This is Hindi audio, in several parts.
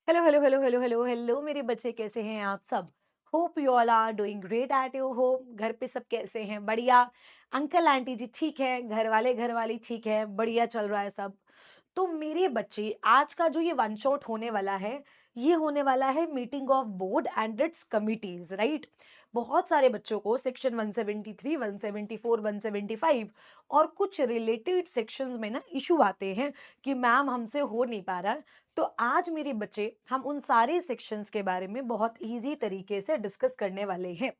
Hello hello hello hello hello hello मेरे बच्चे, कैसे हैं आप सब? Hope you all are doing great at your home. घर पे सब कैसे हैं? बढ़िया। अंकल आंटी जी ठीक है, घर वाली ठीक है, बढ़िया चल रहा है सब। तो मेरे बच्चे, आज का जो ये वन शॉट होने वाला है, ये होने वाला है meeting of board and it's committees, right? बहुत सारे बच्चों को सेक्शन 173, 174, 175 और कुछ रिलेटेड सेक्शंस में ना इशू आते हैं कि मैम हमसे हो नहीं पा रहा है। तो आज मेरे बच्चे, हम उन सारे सेक्शंस के बारे में बहुत इजी तरीके से डिस्कस करने वाले हैं।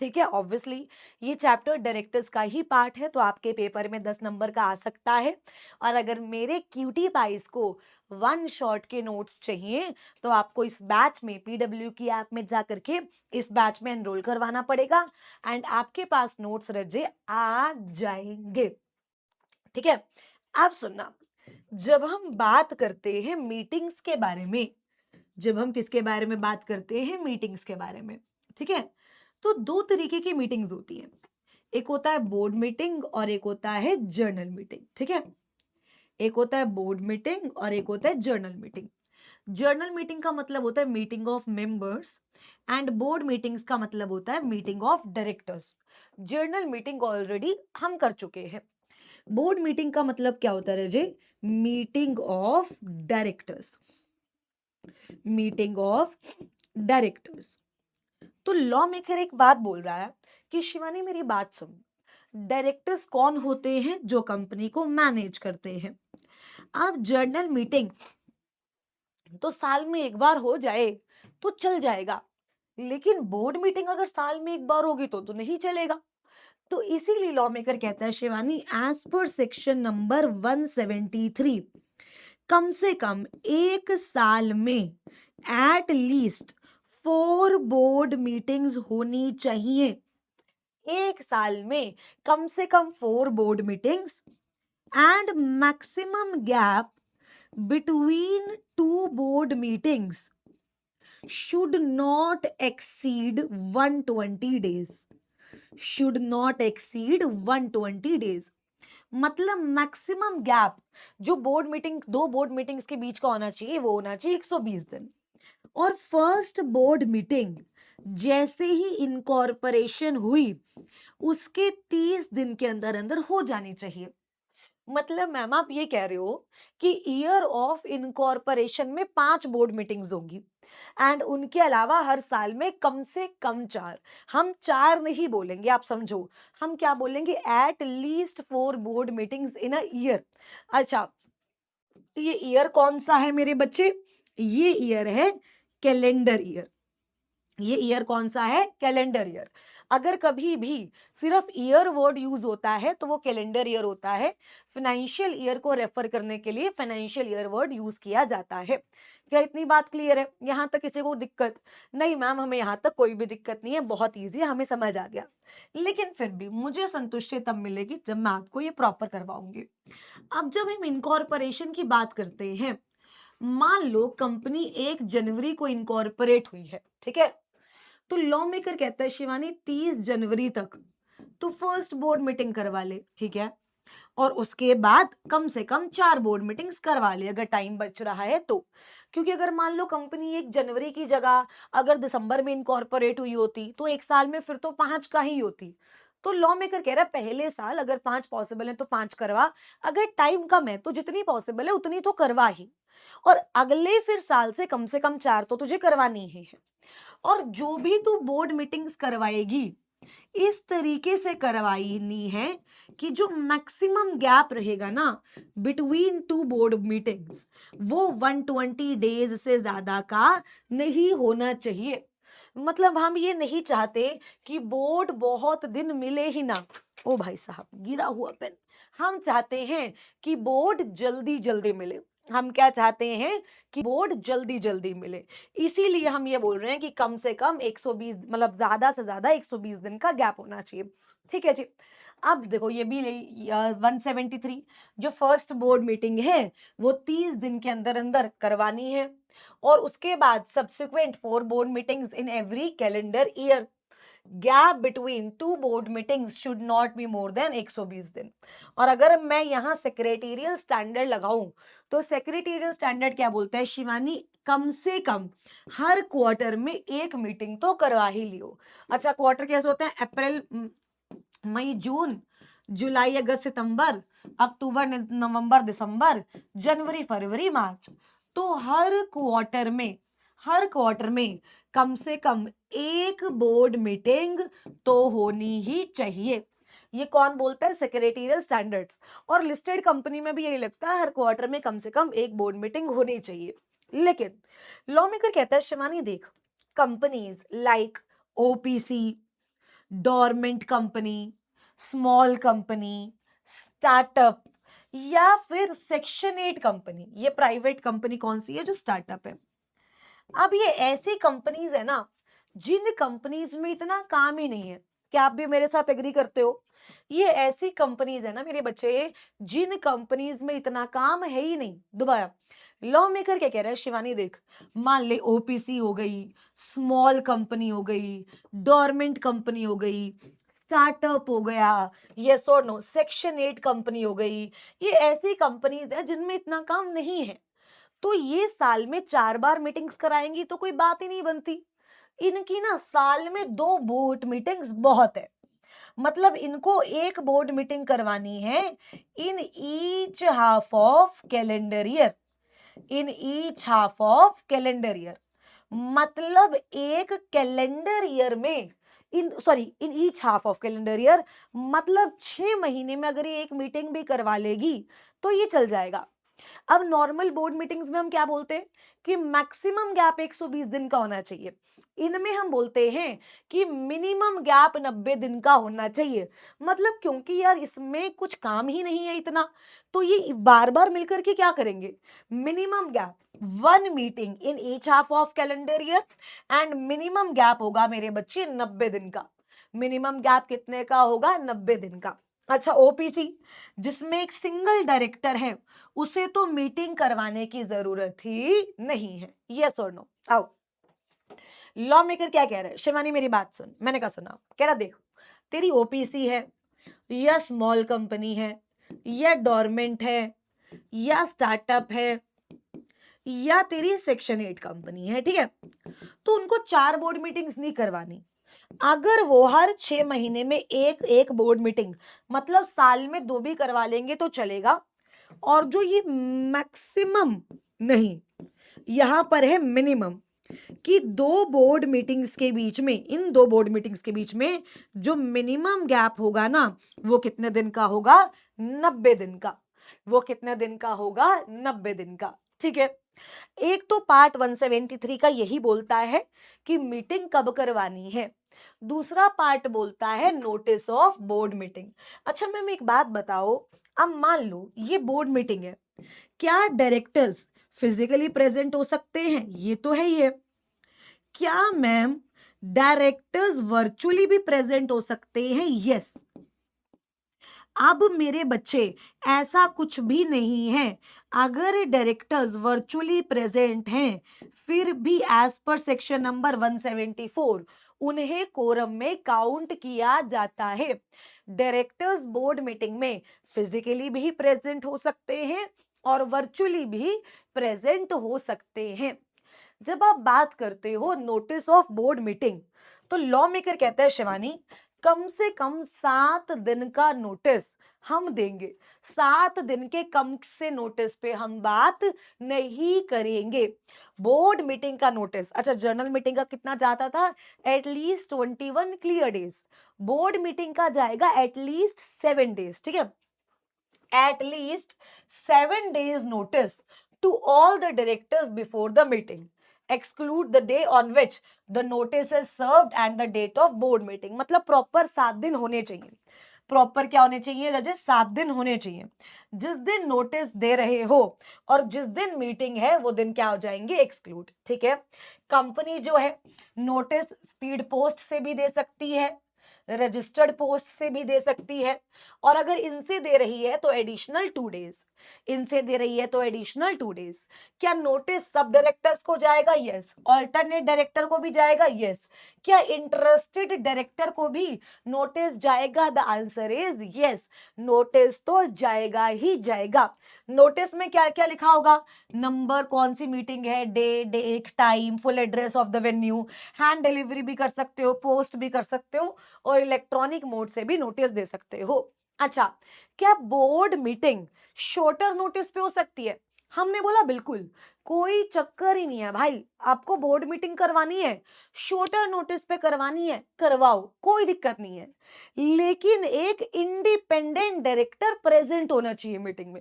ठीक है, ऑब्वियसली ये चैप्टर डायरेक्टर्स का ही पार्ट है, तो आपके पेपर में 10 नंबर का आ सकता है। और अगर मेरे क्यूटी पाइस को वन शॉट के नोट्स चाहिए, तो आपको इस बैच में, पीडब्ल्यू की ऐप में जा करके इस बैच में एनरोल करवाना पड़ेगा एंड आपके पास नोट्स रजे आ जाएंगे। ठीक है, अब सुनना। जब हम बात करते हैं मीटिंग्स के बारे में, जब हम किसके बारे में बात करते हैं? मीटिंग्स के बारे में। ठीक है, तो दो तरीके की मीटिंग्स होती है। एक होता है बोर्ड मीटिंग और एक होता है जर्नल मीटिंग। ठीक है, एक होता है बोर्ड मीटिंग और एक होता है जर्नल मीटिंग। जर्नल मीटिंग का मतलब होता है meeting of members and board meetings का मतलब होता है meeting of directors. Journal meeting already हम कर चुके हैं। बोर्ड मीटिंग का मतलब क्या होता है रजे? Meeting of directors, meeting of directors. तो लॉ मेकर एक बात बोल रहा है कि शिवानी मेरी बात सुन, डायरेक्टर्स कौन होते हैं? जो कंपनी को मैनेज करते हैं। अब जर्नल मीटिंग तो साल में एक बार हो जाए तो चल जाएगा, लेकिन बोर्ड मीटिंग अगर साल में एक बार होगी तो नहीं चलेगा। तो इसीलिए लॉ मेकर कहता है शिवानी, एज पर सेक्शन नंबर 173, कम से कम एक साल में एट लीस्ट 4 बोर्ड मीटिंग्स होनी चाहिए। एक साल में कम से कम 4 board meetings and maximum gap between 2 board meetings should not exceed 120 days, should not exceed 120 days। मतलब मैक्सिमम गैप जो बोर्ड मीटिंग, दो बोर्ड मीटिंग्स के बीच का होना चाहिए, वो होना चाहिए 120 दिन। और फर्स्ट बोर्ड मीटिंग जैसे ही इनकॉर्पोरेशन हुई, उसके 30 दिन के अंदर अंदर हो जानी चाहिए। मतलब मैम आप ये कह रहे हो कि ईयर ऑफ इनकॉर्पोरेशन में 5 बोर्ड मीटिंग्स होंगी एंड उनके अलावा हर साल में कम से कम 4। हम 4 नहीं बोलेंगे, आप समझो, हम क्या बोलेंगे? At least 4 board meetings in a year. अच्छा, तो ये ईयर कौन सा है मेरे बच्चे? ये ईयर है कैलेंडर ईयर। ये ईयर कौन सा है? Calendar year. अगर कभी भी सिर्फ ईयर वर्ड यूज होता है तो वो कैलेंडर ईयर होता है। फाइनेंशियल ईयर को रेफर करने के लिए फाइनेंशियल ईयर वर्ड यूज किया जाता है। क्या इतनी बात क्लियर है? यहां तक किसी को दिक्कत? नहीं मैम, हमें यहां तक कोई भी दिक्कत नहीं है, बहुत ईजी है, हमें समझ आ गया। लेकिन फिर भी मुझे संतुष्टि तब मिलेगी जब मैं आपको ये प्रॉपर करवाऊंगी। अब जब हम इनकॉर्पोरेशन की बात करते हैं, मान लो कंपनी 1 जनवरी को इनकॉर्पोरेट हुई है, ठीक है? तो लॉ मेकर कहता है शिवानी 30 जनवरी तक तो फर्स्ट बोर्ड मीटिंग करवा ले, ठीक है? और उसके बाद कम से कम 4 बोर्ड मीटिंग्स करवा ले अगर टाइम बच रहा है तो। क्योंकि अगर मान लो कंपनी 1 जनवरी की जगह अगर दिसंबर में इनकॉर्पोरेट हुई होती तो एक साल में फिर तो 5 का ही होती। तो लॉ मेकर कह रहा है पहले साल अगर 5 पॉसिबल है तो 5 करवा, अगर टाइम कम है तो जितनी पॉसिबल है उतनी तो करवा ही, और अगले फिर साल से कम 4 तो तुझे करवानी ही है। और जो भी तू बोर्ड मीटिंग्स करवाएगी, इस तरीके से करवानी है कि जो मैक्सिमम गैप रहेगा ना बिटवीन 2 बोर्ड मीटिंग्स, वो 120 डेज से ज्यादा का नहीं होना चाहिए। मतलब हम ये नहीं चाहते कि बोर्ड बहुत दिन मिले ही ना। ओ भाई साहब, गिरा हुआ पेन। हम चाहते हैं कि बोर्ड जल्दी जल्दी मिले। हम क्या चाहते हैं? कि बोर्ड जल्दी जल्दी मिले। इसीलिए हम ये बोल रहे हैं कि कम से कम 120, मतलब ज्यादा से ज्यादा 120 दिन का गैप होना चाहिए। ठीक है जी। अब देखो ये भी 173 जो फर्स्ट बोर्ड मीटिंग है वो 30 दिन के अंदर अंदर करवानी है, और उसके बाद subsequent 4 board meetings in every calendar year. Gap between two board meetings should not be more than 120 दिन। और अगर मैं यहाँ सेक्रेटेरियल स्टैंडर्ड लगाऊं तो सेक्रेटेरियल स्टैंडर्ड क्या बोलता है शिवानी, कम से कम हर क्वार्टर में एक मीटिंग तो करवा ही लियो। अच्छा क्वार्टर कैसे होता है, अप्रैल मई जून जुलाई अगस्त सितंबर अक्टूबर नवंबर दिसंबर जनवरी फरवरी मार्च। तो हर क्वार्टर में कम से कम एक बोर्ड मीटिंग तो होनी ही चाहिए। ये कौन बोलता है, सेक्रेटेरियल स्टैंडर्ड्स। और लिस्टेड कंपनी में भी यही लगता है, हर क्वार्टर में कम से कम एक बोर्ड मीटिंग होनी चाहिए। लेकिन लॉ मेकर कहता है शिवानी देख, companies like OPC, dormant company, small company, startup या फिर सेक्शन 8 कंपनी, ये प्राइवेट कंपनी कौन सी है, जो स्टार्टअप है। अब ये ऐसी कंपनीज है ना जिन कंपनीज में इतना काम ही नहीं है। क्या आप भी मेरे साथ एग्री करते हो? ये ऐसी कंपनीज है ना मेरे बच्चे जिन कंपनीज में इतना काम है ही नहीं। दोबारा लॉ मेकर क्या कह रहा है शिवानी देख, मान ले ओपीसी हो गई, स्मॉल कंपनी हो गई, डोरमेंट कंपनी हो गई, स्टार्टअप हो गया, यस और नो सेक्शन 8 कंपनी हो गई। ये ऐसी कंपनीज है जिनमें इतना काम नहीं है, तो ये साल में 4 बार मीटिंग्स कराएंगी तो कोई बात ही नहीं बनती। इनकी ना साल में 2 बोर्ड मीटिंग्स बहुत है। मतलब इनको एक बोर्ड मीटिंग करवानी है in each half of calendar year, in each half of calendar year. मतलब एक कैलेंडर ईयर में in each half of calendar year, मतलब 6 महीने में अगर ये एक मीटिंग भी करवा लेगी तो ये चल जाएगा। अब नॉर्मल बोर्ड मीटिंग्स में हम क्या बोलते हैं कि मैक्सिमम गैप 120 दिन का होना चाहिए। इनमें हम बोलते हैं कि मिनिमम गैप 90 दिन का होना चाहिए। मतलब क्योंकि यार इसमें कुछ काम ही नहीं है इतना, तो ये बार बार मिलकर के क्या करेंगे, minimum gap 1 meeting in each half of calendar year and minimum gap होगा मेरे बच्चे 90 दिन का। मिनिमम गैप कितने का होगा, 90 दिन का। अच्छा ओपीसी जिसमें एक सिंगल डायरेक्टर है, उसे तो मीटिंग करवाने की जरूरत ही नहीं है। यस और नो। आओ लॉ मेकर क्या कह रहा है शिवानी, मेरी बात सुन। मैंने कहा सुना, कह रहा देखो तेरी ओपीसी है या स्मॉल कंपनी है या डोरमेंट है या स्टार्टअप है या तेरी सेक्शन 8 कंपनी है, ठीक है, तो उनको 4 बोर्ड मीटिंग्स नहीं करवानी। अगर वो हर 6 महीने में एक एक बोर्ड मीटिंग, मतलब साल में 2 भी करवा लेंगे तो चलेगा। और जो ये मैक्सिमम नहीं, यहां पर है मिनिमम, कि 2 बोर्ड मीटिंग्स के बीच में, इन 2 बोर्ड मीटिंग्स के बीच में जो मिनिमम गैप होगा ना, वो कितने दिन का होगा, 90 दिन का। वो कितने दिन का होगा, 90 दिन का। ठीक है, एक तो पार्ट 173 का यही बोलता है कि मीटिंग कब करवानी है, दूसरा पार्ट बोलता है नोटिस ऑफ बोर्ड मीटिंग। अच्छा मैम एक बात बताओ, अब मान लो ये बोर्ड मीटिंग है, क्या डायरेक्टर्स फिजिकली प्रेजेंट हो सकते हैं, ये तो है ही है। क्या मैम डायरेक्टर्स वर्चुअली भी प्रेजेंट हो सकते हैं, यस। अब मेरे बच्चे ऐसा कुछ भी नहीं है, अगर डायरेक्टर्स वर्चुअली प्रेजेंट हैं फिर भी एज पर सेक्शन नंबर 174 उन्हें कोरम में काउंट किया जाता है। डायरेक्टर्स बोर्ड मीटिंग में फिजिकली भी प्रेजेंट हो सकते हैं और वर्चुअली भी प्रेजेंट हो सकते हैं। जब आप बात करते हो नोटिस ऑफ बोर्ड मीटिंग, तो लॉ मेकर कहता है शिवानी कम से कम 7 दिन का नोटिस हम देंगे। 7 दिन के कम से नोटिस पे हम बात नहीं करेंगे। बोर्ड मीटिंग का नोटिस, अच्छा जनरल मीटिंग का कितना जाता था, at least 21 clear days. Board meeting का जाएगा एटलीस्ट 7 डेज, ठीक है, at least 7 days notice to all the directors before the meeting, exclude the day on which the notice is served and the date of board meeting। मतलब प्रॉपर 7 दिन होने चाहिए। प्रॉपर क्या होने चाहिए रजत, 7 दिन होने चाहिए। जिस दिन नोटिस दे रहे हो और जिस दिन मीटिंग है वो दिन क्या हो जाएंगे, एक्सक्लूड। ठीक है, कंपनी जो है नोटिस स्पीड पोस्ट से भी दे सकती है, रजिस्टर्ड पोस्ट से भी दे सकती है, और अगर इनसे दे रही है तो एडिशनल 2 डेज, इनसे दे रही है तो एडिशनल 2 डेज। क्या नोटिस सब डायरेक्टर्स को जाएगा? यस। ऑल्टरनेट डायरेक्टर को भी जाएगा? यस। क्या इंटरेस्टेड डायरेक्टर को भी नोटिस जाएगा? The answer is yes, notice तो जाएगा ही जाएगा। नोटिस में क्या क्या लिखा होगा? नंबर, कौन सी मीटिंग है, day, date, time, full address of the venue, hand delivery भी कर सकते हो, पोस्ट भी कर सकते हो, और इलेक्ट्रॉनिक मोड से भी नोटिस दे सकते हो। अच्छा, क्या बोर्ड मीटिंग शॉर्टर नोटिस पे हो सकती है? हमने बोला बिल्कुल, कोई चक्कर ही नहीं है भाई, आपको बोर्ड मीटिंग करवानी है, शॉर्टर नोटिस पे करवानी है, करवाओ, कोई दिक्कत नहीं है। लेकिन एक इंडिपेंडेंट डायरेक्टर प्रेजेंट होना चाहिए मीटिंग में।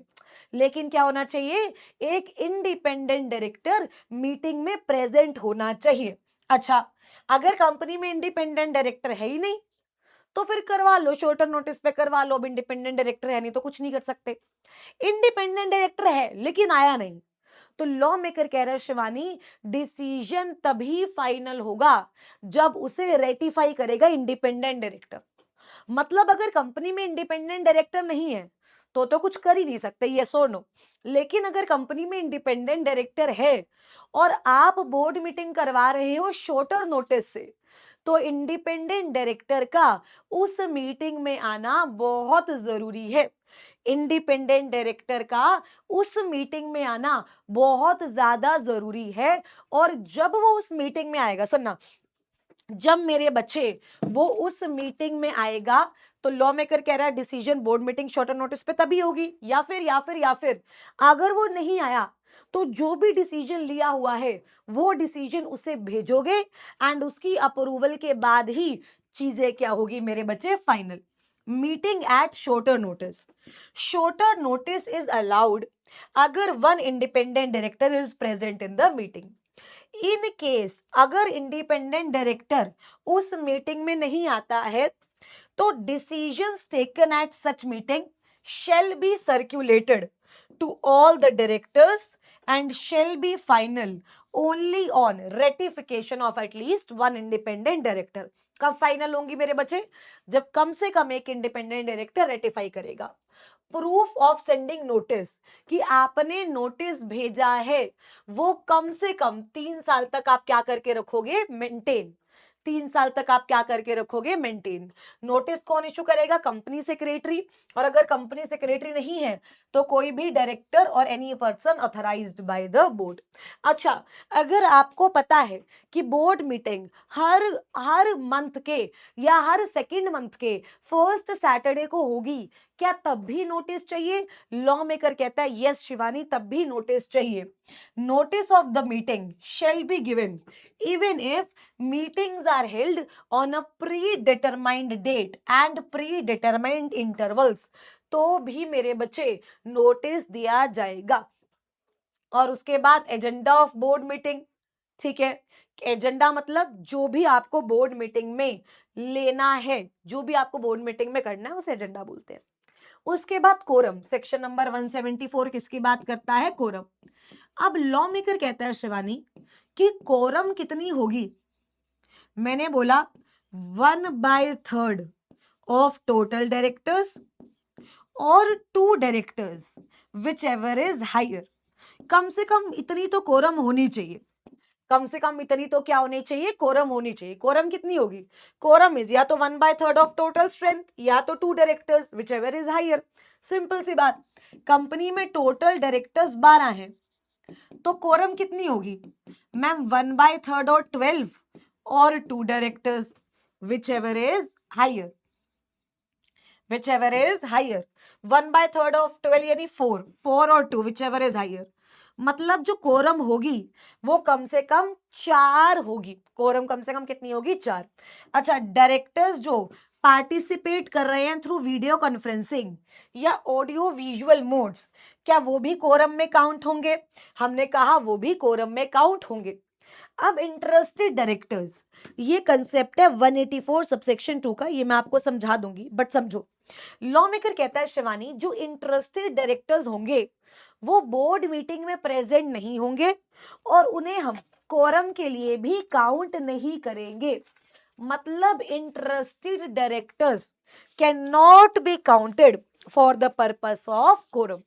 लेकिन क्या होना चाहिए? एक इंडिपेंडेंट डायरेक्टर मीटिंग में प्रेजेंट होना चाहिए। अच्छा, अगर कंपनी में इंडिपेंडेंट डायरेक्टर है ही नहीं तो फिर करवा लो, शॉर्टर नोटिस पे करवा लो। अब इंडिपेंडेंट डायरेक्टर है नहीं तो कुछ नहीं कर सकते। इंडिपेंडेंट डायरेक्टर है लेकिन आया नहीं, तो लॉ मेकर कह रहा है शिवानी, डिसीजन तभी फाइनल होगा जब उसे रेटिफाई करेगा इंडिपेंडेंट डायरेक्टर। मतलब अगर कंपनी में इंडिपेंडेंट डायरेक्टर नहीं है तो कुछ कर ही नहीं सकते, यस और नो। लेकिन अगर कंपनी में इंडिपेंडेंट डायरेक्टर है और आप बोर्ड मीटिंग करवा रहे हो शॉर्टर नोटिस से, तो इंडिपेंडेंट डायरेक्टर का उस मीटिंग में आना बहुत जरूरी है। इंडिपेंडेंट डायरेक्टर का उस मीटिंग में आना बहुत ज्यादा जरूरी है। और जब वो उस मीटिंग में आएगा, सुनना, जब मेरे बच्चे वो उस मीटिंग में आएगा तो लॉ मेकर कह रहा है decision board meeting shorter notice पे तभी होगी। या फिर अगर वो नहीं आया तो जो भी डिसीजन लिया हुआ है वो डिसीजन उसे भेजोगे, एंड उसकी अप्रूवल के बाद ही चीजें क्या होगी मेरे बच्चे? Final. Meeting at shorter notice, shorter notice is allowed अगर one independent director is present in the meeting. In case अगर इंडिपेंडेंट डायरेक्टर उस मीटिंग में नहीं आता है तो decisions taken at such meeting shall be circulated to all the directors and shall be final only on ratification of at least one independent director। कब फाइनल होंगी मेरे बच्चे? जब कम से कम एक इंडिपेंडेंट डायरेक्टर रेटिफाई करेगा। प्रूफ ऑफ सेंडिंग नोटिस, कि आपने नोटिस भेजा है, वो कम से कम 3 साल तक आप क्या करके रखोगे? मेंटेन। 3 साल तक आप क्या करके रखोगे? मेंटेन। नोटिस कौन इशू करेगा? Company secretary. और अगर कंपनी सेक्रेटरी नहीं है तो कोई भी डायरेक्टर और any person authorised by the board. अच्छा, अगर आपको पता है कि बोर्ड मीटिंग हर हर मंथ के या हर सेकंड मंथ के फर्स्ट सैटरडे को होगी, क्या तब भी नोटिस चाहिए? लॉ मेकर कहता है यस शिवानी, तब भी नोटिस चाहिए। Notice of the meeting shall be given even if meetings are held on a predetermined date and predetermined intervals, तो भी मेरे बच्चे नोटिस दिया जाएगा। और उसके बाद एजेंडा ऑफ बोर्ड मीटिंग, ठीक है। एजेंडा मतलब जो भी आपको बोर्ड मीटिंग में लेना है, जो भी आपको बोर्ड मीटिंग में करना है उसे एजेंडा बोलते हैं। उसके बाद कोरम, सेक्शन नंबर 174 किसकी बात करता है? कोरम। अब लॉ मेकर कहता है शिवानी कि कोरम कितनी होगी? मैंने बोला 1/3 ऑफ टोटल डायरेक्टर्स और 2 directors whichever is higher. कम से कम इतनी तो कोरम होनी चाहिए। कम से कम इतनी तो क्या होनी चाहिए? कोरम होनी चाहिए। कोरम कितनी होगी? कोरम इज या तो 1/3 ऑफ टोटल स्ट्रेंथ या तो 2 directors whichever is higher. Simple सी बात। कंपनी में टोटल डायरेक्टर्स 12 हैं तो कोरम कितनी होगी मैम? 1/3 और 12 और 2 directors whichever is higher, whichever is higher. 1/3 of 12 यानी 4 और 2 विच एवर इज हायर। मतलब जो कोरम होगी वो कम से कम 4 होगी। कोरम कम से कम कितनी होगी? 4। अच्छा, डायरेक्टर्स जो पार्टिसिपेट कर रहे हैं थ्रू वीडियो कॉन्फ्रेंसिंग या ऑडियो विजुअल मोड्स, क्या वो भी कोरम में काउंट होंगे? हमने कहा वो भी कोरम में काउंट होंगे। अब इंटरेस्टेड डायरेक्टर्स, ये कंसेप्ट है 184 सबसेक्शन 2 का, ये मैं आपको समझा दूंगी बट समझो। लॉ मेकर कहता है शिवानी जो इंटरेस्टेड डायरेक्टर्स होंगे वो बोर्ड मीटिंग में प्रेजेंट नहीं होंगे और उन्हें हम कोरम के लिए भी काउंट नहीं करेंगे। मतलब interested directors can not be counted for the purpose of quorum.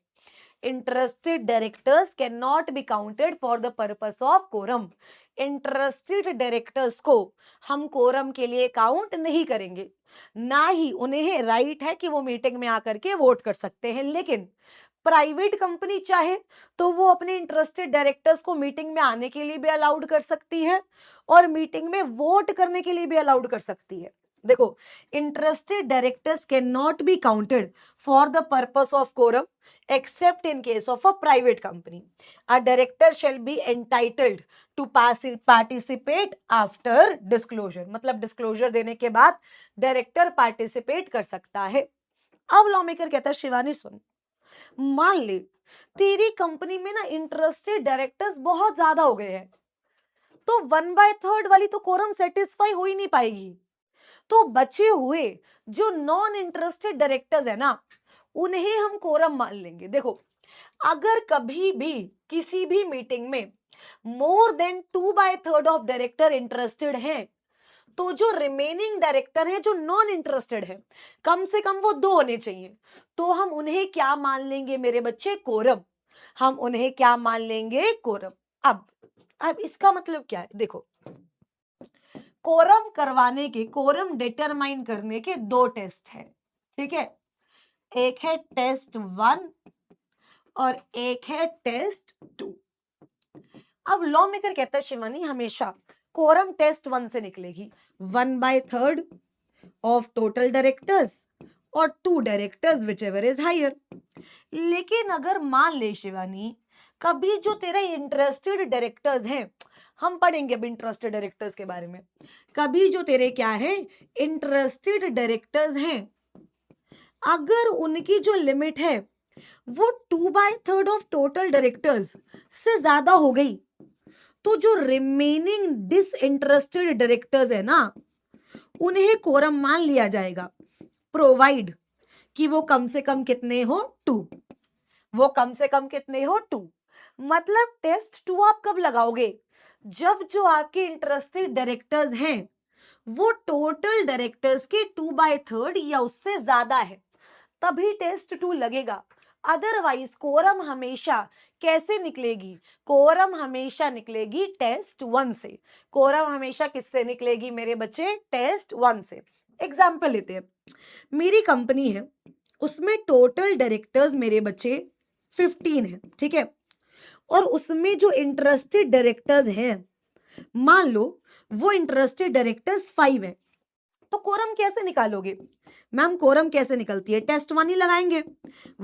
Interested directors can not be counted for the purpose of quorum. Interested directors को हम कोरम के लिए काउंट नहीं करेंगे, ना ही उन्हें राइट है कि वो मीटिंग में आकर के वोट कर सकते हैं। लेकिन प्राइवेट कंपनी चाहे तो वो अपने इंटरेस्टेड डायरेक्टर्स को मीटिंग में आने के लिए भी अलाउड कर सकती है और मीटिंग में वोट करने के लिए भी अलाउड कर सकती है। देखो, interested directors can not be counted for the purpose of quorum except in case of a private company. A director shall be entitled to participate after disclosure. मतलब डिस्क्लोजर देने के बाद डायरेक्टर पार्टिसिपेट कर सकता है। अब लॉ मेकर कहता है शिवानी सुन, मान ले तेरी कंपनी में ना इंटरेस्टेड डायरेक्टर्स बहुत ज्यादा हो गए हैं, तो 1/3 वाली तो कोरम सेटिस्फाई हो ही नहीं पाएगी। तो बचे हुए जो नॉन इंटरेस्टेड डायरेक्टर्स है ना, उन्हें हम कोरम मान लेंगे। देखो, अगर कभी भी किसी भी मीटिंग में more than 2/3 of director interested हैं, तो जो रिमेनिंग डायरेक्टर है जो नॉन इंटरेस्टेड है, कम से कम वो 2 होने चाहिए। तो हम उन्हें क्या मान लेंगे मेरे बच्चे? कोरम। हम उन्हें क्या मान लेंगे? कोरम। अब इसका मतलब क्या है? देखो, कोरम करवाने के, कोरम डिटरमाइन करने के 2 टेस्ट है, ठीक है। एक है टेस्ट 1 और एक है टेस्ट 2। अब लॉ मेकर कहता है शिवानी हमेशा कोरम टेस्ट 1 से निकलेगी, 1/3 ऑफ टोटल डायरेक्टर्स और 2 directors whichever is higher. लेकिन अगर मान ले शिवानी कभी जो तेरे इंटरेस्टेड डायरेक्टर्स हैं, हम पढ़ेंगे अब इंटरेस्टेड डायरेक्टर्स के बारे में, कभी जो तेरे क्या है इंटरेस्टेड डायरेक्टर्स हैं, अगर उनकी जो लिमिट है वो 2/3 ऑफ टोटल डायरेक्टर्स से ज्यादा हो गई, तो जो रिमेनिंग डिसइंटरेस्टेड डायरेक्टर्स है ना, उन्हें कोरम मान लिया जाएगा, प्रोवाइड कि वो कम से कम कितने हो? 2। वो कम से कम कितने हो? 2। मतलब टेस्ट 2 आप कब लगाओगे? जब जो आपके इंटरेस्टेड डायरेक्टर्स हैं वो टोटल डायरेक्टर्स के 2/3 या उससे ज्यादा है, तभी टेस्ट 2 लगेगा। अदरवाइज कोरम हमेशा कैसे निकलेगी? कोरम हमेशा निकलेगी टेस्ट 1 से। कोरम हमेशा किससे निकलेगी मेरे बच्चे? टेस्ट 1 से। एग्जाम्पल लेते हैं, मेरी कंपनी है, उसमें टोटल डायरेक्टर्स मेरे बच्चे 15 है, ठीक है, और उसमें जो इंटरेस्टेड डायरेक्टर्स हैं, मान लो वो इंटरेस्टेड डायरेक्टर्स 5 है, तो कोरम कैसे निकालोगे? मैम कोरम कैसे निकलती है? टेस्ट 1 ही लगाएंगे,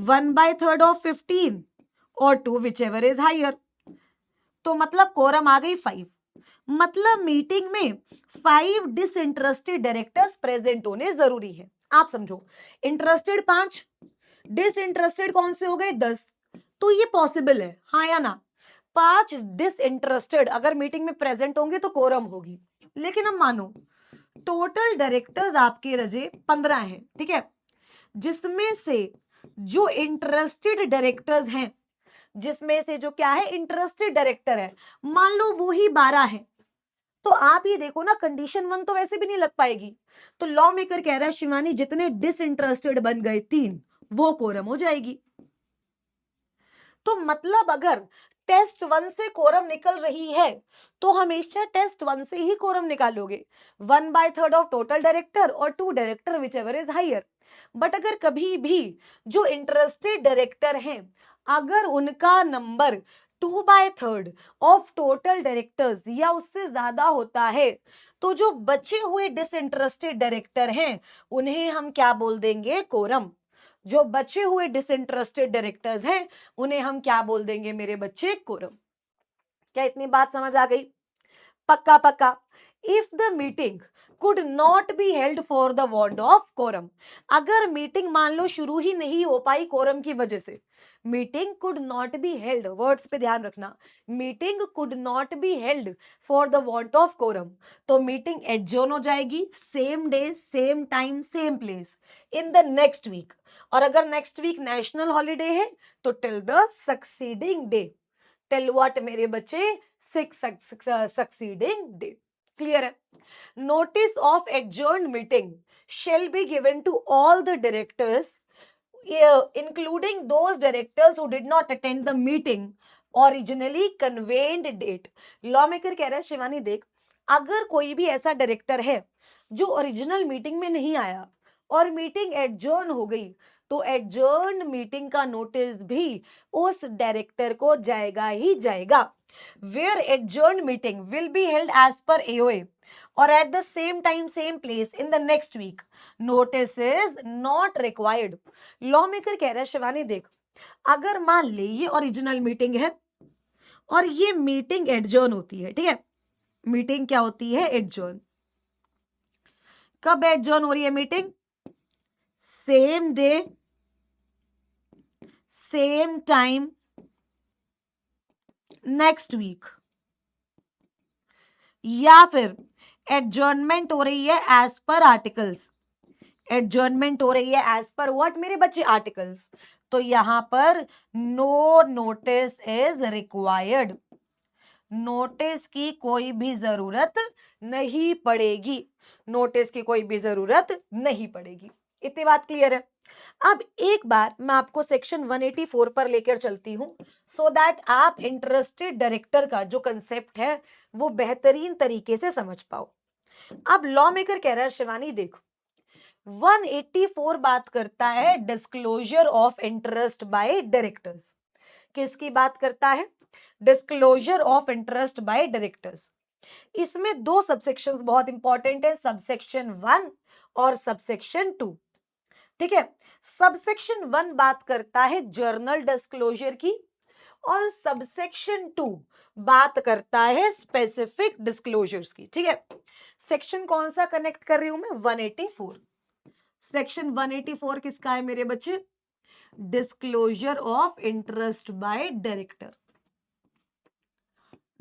1/3 ऑफ 15 और 2 विच एवर इज हायर। तो मतलब कोरम आ गई 5। मतलब मीटिंग में 5 डिसइंटरेस्टेड डायरेक्टर्स प्रेजेंट होने जरूरी है। आप समझो, इंटरेस्टेड 5, डिसइंटरेस्टेड कौन से हो गए? 10। तो ये पॉसिबल है, हाँ या ना? 5 डिसइंटरेस्टेड अगर मीटिंग में प्रेजेंट होंगे तो कोरम होगी। लेकिन अब मानो टोटल डायरेक्टर्स आपके रजे 15 हैं, ठीक है, जिसमें से जो इंटरेस्टेड डायरेक्टर्स हैं, जिसमें से जो क्या है इंटरेस्टेड डायरेक्टर है, मान लो वो ही 12 है, तो आप ये देखो ना, कंडीशन 1 तो वैसे भी नहीं लग पाएगी। तो लॉ मेकर कह रहा है शिवानी जितने डिसइंटरेस्टेड बन गए 3, वो कोरम हो जाएगी। तो मतलब अगर टेस्ट 1 से कोरम निकल रही है तो हमेशा टेस्ट 1 से ही कोरम निकालोगे, 1/3 ऑफ टोटल डायरेक्टर और 2 director whichever is higher. But अगर कभी भी जो इंटरेस्टेड डायरेक्टर हैं, अगर उनका नंबर 2/3 ऑफ टोटल डायरेक्टर्स या उससे ज्यादा होता है, तो जो बचे हुए डिसइंटरेस्टेड डायरेक्टर हैं उन्हें हम क्या बोल देंगे? कोरम। जो बचे हुए डिसइंटरेस्टेड डायरेक्टर्स हैं उन्हें हम क्या बोल देंगे मेरे बच्चे? कोरम। क्या इतनी बात समझ आ गई? पक्का पक्का। If the meeting could not be held for the want of quorum, अगर मीटिंग मान लो शुरू ही नहीं हो पाई कोरम की वजह से, meeting could not be held, words पे ध्यान रखना, meeting could not be held for the want of quorum, तो मीटिंग एडजर्न हो जाएगी same day same time same place in the next week. और अगर नेक्स्ट वीक नेशनल हॉलीडे है तो till the succeeding day. Till what मेरे बच्चे? Succeeding day. क्लियर है? Notice of adjourned meeting shall be given to all the directors including those directors who did not attend the meeting originally convened date. Law maker कह रहा है शिवानी देख, अगर कोई भी ऐसा डायरेक्टर है जो ओरिजिनल मीटिंग में नहीं आया और मीटिंग एडजर्न हो गई, तो एडजर्न मीटिंग का नोटिस भी उस डायरेक्टर को जाएगा ही जाएगा. Where adjourn meeting will be held as per AOA or at the same time same place in the next week, notice is not required. lawmaker कह रहा है शिवानी देख, अगर मान ले ये ओरिजिनल मीटिंग है और ये मीटिंग एडजर्न होती है, ठीक है, मीटिंग क्या होती है? एडजर्न. कब एडजर्न हो रही है meeting? Same day same time next week, या फिर एडजर्नमेंट हो रही है एज पर आर्टिकल्स. एडजर्नमेंट हो रही है एज पर व्हाट मेरे बच्चे? आर्टिकल्स. तो यहां पर no notice is required. Notice की कोई भी जरूरत नहीं पड़ेगी. नोटिस की कोई भी जरूरत नहीं पड़ेगी. इतनी बात क्लियर है? अब एक बार मैं आपको सेक्शन 184 पर लेकर चलती हूं सो दैट आप इंटरेस्टेड डायरेक्टर का जो कंसेप्ट है वो बेहतरीन तरीके से समझ पाओ. अब लॉ मेकर कह रहा है शिवानी देखो, 184 बात करता है disclosure of interest by directors. किसकी बात करता है? Disclosure of interest by directors. इसमें दो सबसेक्शंस बहुत इंपॉर्टेंट है, सबसेक्शन 1 और सबसेक्शन 2. ठीक है, सबसेक्शन 1 बात करता है जर्नल डिस्क्लोजर की और सबसेक्शन 2 बात करता है स्पेसिफिक डिस्क्लोजर्स की. ठीक है, सेक्शन कौन सा कनेक्ट कर रही हूं मैं? 184. सेक्शन 184 किसका है मेरे बच्चे? Disclosure of interest by director.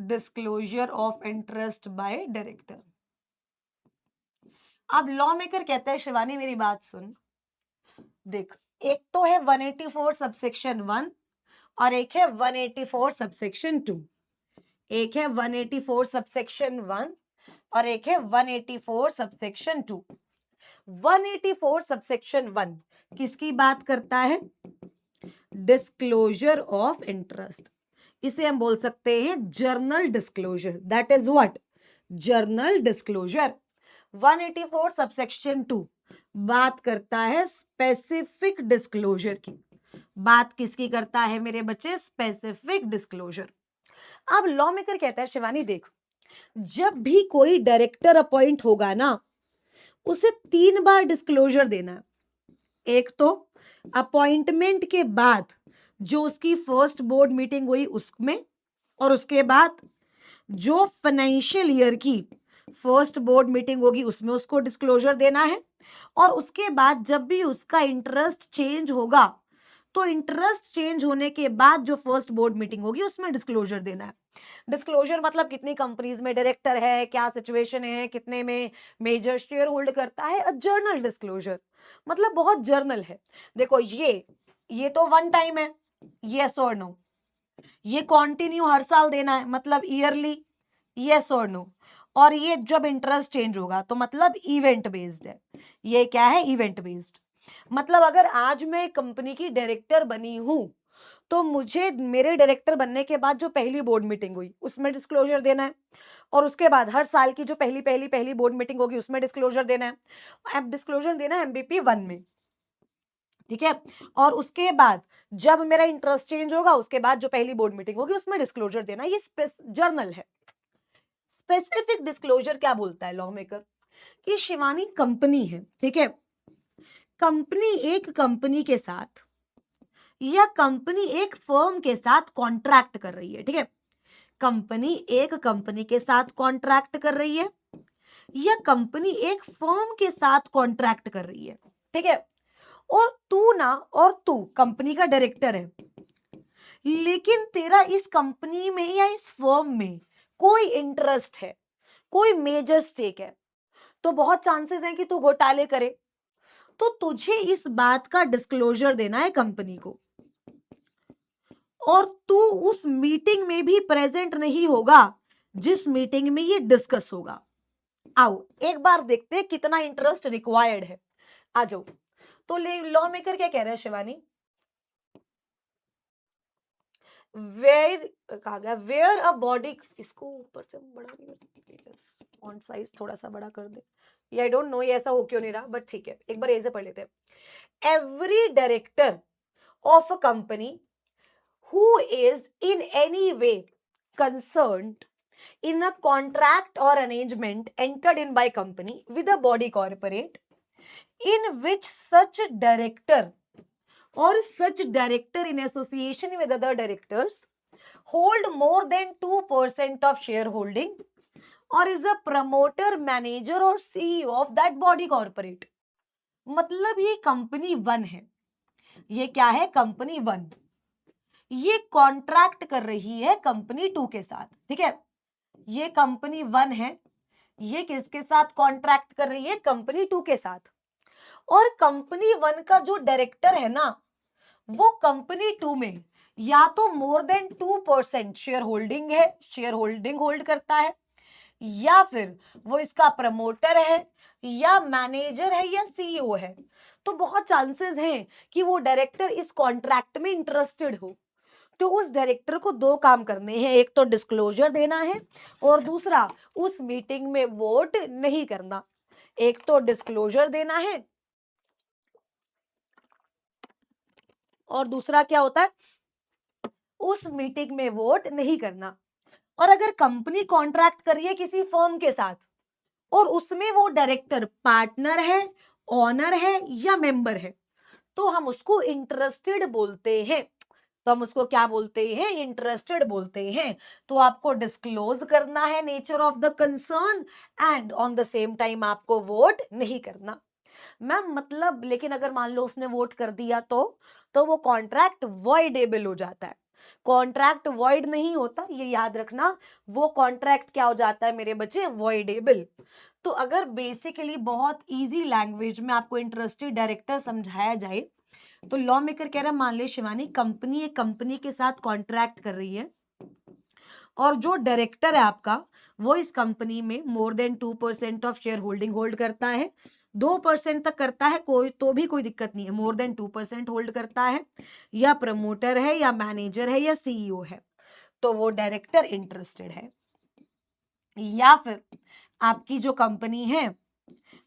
Disclosure of interest by director. अब लॉ मेकर कहता है शिवानी मेरी बात सुन, देख एक तो है 184 सबसेक्शन 1 और एक है 184 सबसेक्शन 2. एक है 184 सबसेक्शन 1 और एक है 184 सबसेक्शन 2. 184 सबसेक्शन 1 किसकी बात करता है? Disclosure of interest. इसे हम बोल सकते हैं journal disclosure. That is what? Journal disclosure. 184 subsection 2 बात करता है स्पेसिफिक डिस्क्लोजर की. बात किसकी करता है मेरे बच्चे? Specific disclosure. अब लॉ मेकर कहता है शिवानी देख, जब भी कोई डायरेक्टर अपॉइंट होगा ना, उसे 3 बार डिस्क्लोजर देना है. एक तो अपॉइंटमेंट के बाद जो उसकी फर्स्ट बोर्ड मीटिंग हुई उसमें, और उसके बाद जो फाइनेंशियल ईयर की फर्स्ट बोर्ड मीटिंग होगी उसमें उसको डिस्क्लोजर देना है. और उसके बाद जब भी उसका इंटरेस्ट चेंज होगा तो इंटरेस्ट चेंज होने के बाद जो फर्स्ट बोर्ड मीटिंग होगी उसमें डिस्क्लोजर देना है. डिस्क्लोजर मतलब कितनी कंपनीज में डायरेक्टर है, क्या सिचुएशन है, कितने में मेजर शेयर होल्ड करता है. अ जर्नल डिस्क्लोजर मतलब बहुत जर्नल है. देखो ये तो वन टाइम है, यस और नो. ये कंटिन्यू हर साल देना है मतलब ईयरली, यस और नो. और ये जब इंटरेस्ट चेंज होगा तो मतलब इवेंट बेस्ड है. ये क्या है? Event based. मतलब अगर आज मैं कंपनी की डायरेक्टर बनी हूं तो मुझे मेरे डायरेक्टर बनने के बाद जो पहली बोर्ड मीटिंग हुई उसमें डिस्क्लोजर देना है. और उसके बाद हर साल की जो पहली बोर्ड मीटिंग होगी उसमें डिस्क्लोजर देना है. अब डिस्क्लोजर देना है एमबीपी 1 में. ठीक है, और उसके बाद जब मेरा इंटरेस्ट चेंज होगा उसके बाद जो पहली बोर्ड मीटिंग होगी उसमें डिस्क्लोजर देना. ये जर्नल है. स्पेसिफिक डिस्क्लोजर क्या बोलता है लॉ मेकर? कि शिवानी कंपनी है, ठीक है, कंपनी एक कंपनी के साथ या कंपनी एक फर्म के साथ कॉन्ट्रैक्ट कर रही है. ठीक है, कंपनी एक कंपनी के साथ कॉन्ट्रैक्ट कर रही है या कंपनी एक फर्म के साथ कॉन्ट्रैक्ट कर रही है. ठीक है, और तू कंपनी का डायरेक्टर है, लेकिन तेरा इस कंपनी में या इस फर्म में कोई इंटरेस्ट है, कोई मेजर स्टेक है, तो बहुत चांसेस हैं कि तू घोटाले करे. तो तुझे इस बात का डिस्क्लोजर देना है कंपनी को. और तू उस मीटिंग में भी प्रेजेंट नहीं होगा जिस मीटिंग में ये डिस्कस होगा. आओ एक बार देखते हैं कितना इंटरेस्ट रिक्वायर्ड है। आ जाओ। तो लॉ मेकर क्या कह रहे हैं शिवानी? वेयर कहा गया, वेयर अ बॉडी, इसको ऊपर से बड़ा नहीं कर सकते, फॉन्ट साइज थोड़ा सा बड़ा कर दे। ये आई डोंट नो ये ऐसा हो क्यों नहीं रहा, बट ठीक है, एक बार ऐसे पढ़ लेते हैं। Every director of a company who is in any way concerned in a contract or arrangement entered in by company with a body corporate in which such director or such director in association with other directors hold more than 2% of shareholding or is a promoter, manager or CEO of that body corporate। मतलब ये कंपनी वन है, ये क्या है? Company one. ये कॉन्ट्रैक्ट कर रही है कंपनी टू के साथ, ठीक है? ये कंपनी वन है, ये किसके साथ कॉन्ट्रैक्ट कर रही है? कंपनी टू के साथ। और कंपनी वन का जो डायरेक्टर है ना, वो कंपनी टू में या तो मोर देन 2% शेयर होल्डिंग है, शेयर होल्डिंग होल्ड करता है, या फिर वो इसका प्रमोटर है, या मैनेजर है, या सीईओ है। तो बहुत चांसेस हैं कि वो डायरेक्टर इस कॉन्ट्रैक्ट में इंटरेस्टेड हो। तो उस डायरेक्टर को दो काम करने हैं, एक तो डिस्क्लोजर देना है और दूसरा उस मीटिंग में वोट नहीं करना। एक तो डिस्क्लोजर देना है और दूसरा क्या होता है? उस मीटिंग में वोट नहीं करना। और अगर कंपनी कॉन्ट्रैक्ट कर रही है किसी फर्म के साथ और उसमें वो डायरेक्टर पार्टनर है, ओनर है या मेंबर है, तो हम उसको इंटरेस्टेड बोलते हैं। तो हम उसको क्या बोलते हैं? इंटरेस्टेड बोलते हैं। तो आपको डिस्क्लोज करना है nature of the concern and on the same time आपको वोट नहीं करना। मैम मतलब लेकिन अगर मान लो उसने वोट कर दिया तो वो कॉन्ट्रैक्ट वॉइडेबल हो जाता है। कॉन्ट्रैक्ट वॉइड नहीं होता, ये याद रखना। वो कॉन्ट्रैक्ट क्या हो जाता है मेरे बच्चे? वॉइडेबल। तो अगर बेसिकली बहुत इजी लैंग्वेज में आपको इंटरेस्टेड डायरेक्टर समझाया जाए तो लॉ मेकर कह रहा है, मान ले शिवानी कंपनी एक कंपनी के साथ कॉन्ट्रैक्ट कर रही है और जो डायरेक्टर है आपका वो इस कंपनी में more than 2% of share holding hold करता है। 2% तक करता है कोई तो भी कोई दिक्कत नहीं है, मोर देन 2% होल्ड करता है, या प्रमोटर है, या मैनेजर है, या सीईओ है, तो वो डायरेक्टर इंटरेस्टेड है। या फिर आपकी जो कंपनी है,